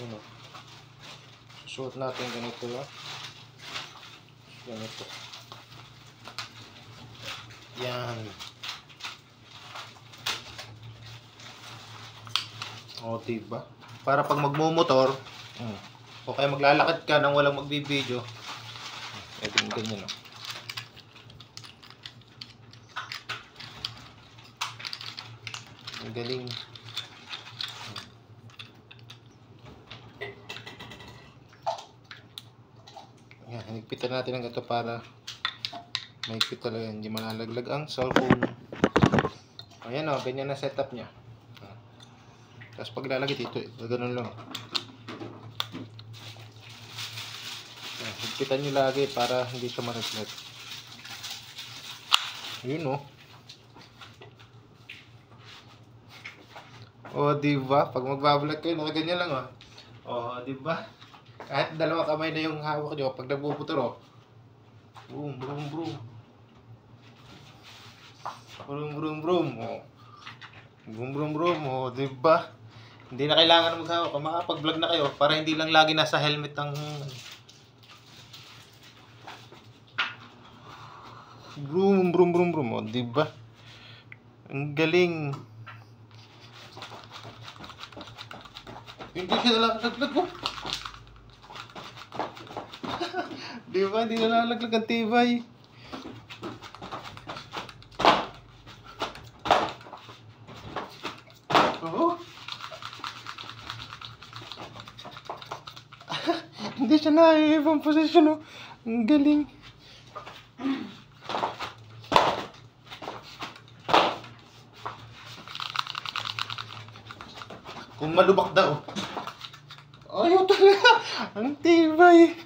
Yun o. Susuot natin ganito. Ganito. Yan. O, diba? Para pag magmumotor, o kaya maglalakad ka nang walang magbibideo, pwedeng ganyan o. Ang galing. Ayan, hinigpitan natin ang gato para mahigpit talaga, hindi malalaglag ang cellphone. Ayan o, ganyan na setup nya. Tapos pag lalagay dito, ganun lang. Ayan, higpitan nyo lagi para hindi siya maraglag. Yun o. O, diba? Pag magbablog kayo, nakaganyan lang o. O, diba? Kahit dalawa kamay na yung hawak nyo, pag nagbubutor o. Boom, boom, boom. Boom, boom, boom. O. Boom, boom, boom. O, diba? Hindi na kailangan maghawak. Kung makapag-vlog na kayo, para hindi lang lagi nasa helmet ang... Boom, boom, boom, boom. O, diba? Ang galing. Hindi siya nalalaglag mo. Diba? Hindi nalalaglag ang tibay. Oo. Hindi siya na-ibang posisyon. Ang galing. Kung malubak daw. Ayaw talaga. Ang tibay.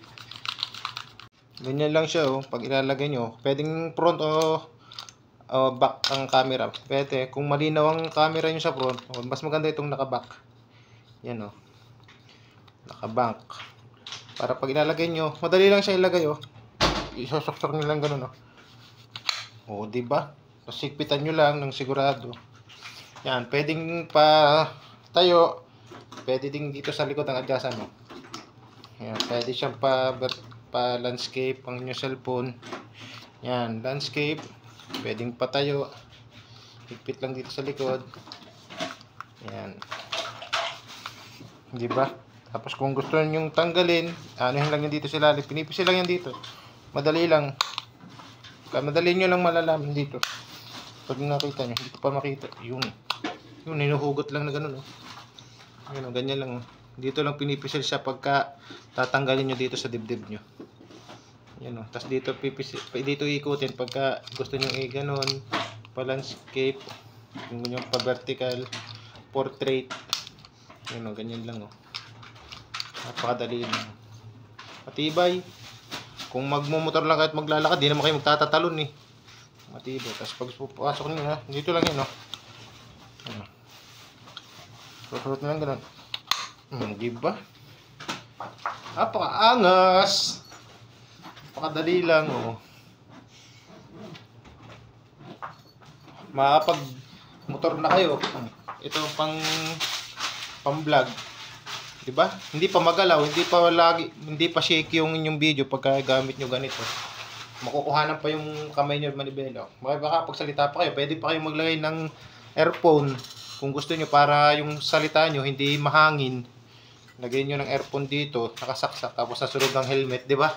Ganyan lang siya oh. Pag ilalagay nyo, pwedeng front o back ang camera. Pwede. Kung malinaw ang camera nyo sa front, mas maganda itong naka-back. Yan oh. Naka-bank. Para pag ilalagay nyo, madali lang siya ilagay oh. Isosok-sok nyo lang ganun oh. O, diba? Tapos higpitan nyo lang ng sigurado. Yan. Pwedeng pa tayo. Pwede din dito sa likod ng adyasan mo. Yan, pwede siyang pa landscape ang inyong cellphone. Yan, landscape. Pwedeng patayo. Higpit lang dito sa likod. Yan. Di ba? Tapos kung gusto niyo tanggalin, anuhin lang yan dito sa ilalim. Pinipisil lang yan dito. Madali lang. Madali nyo lang malalaman dito. Pag nakita nyo, hindi ko pa makita. Yun. Yun, hinuhugot lang na ganun. Oh. Yun, ganyan lang. Dito lang pinipisil siya pagka tatanggalin nyo dito sa dibdib nyo. Yan o. Tapos dito, dito ikutin pagka gusto nyo ganon. Pa-landscape. Kung nyo pa-vertical. Portrait. Yan o. Ganyan lang o. Napakadali lang. Matibay. Kung magmumotor lang kahit maglalakad, di naman kayo magtatatalon eh. Matibay. Tapos pag pasok nyo ha, dito lang yun o. Ano. Susunod na lang ganun. Diba? Napaka-angas. Napakadali lang oh. Makapag motor na kayo. Ito pang vlog. Diba? Hindi pa magalaw, hindi pa shake yung inyong video pagka gamit nyo ganito. Makukuhanan pa yung kamay nyo manibela. Baka pagsalita pa kayo, pwede pa kayo maglagay ng earphone. Kung gusto nyo para yung salita nyo hindi mahangin, lagyan nyo ng earphone dito, nakasaksak, tapos nasunod ng helmet, di ba?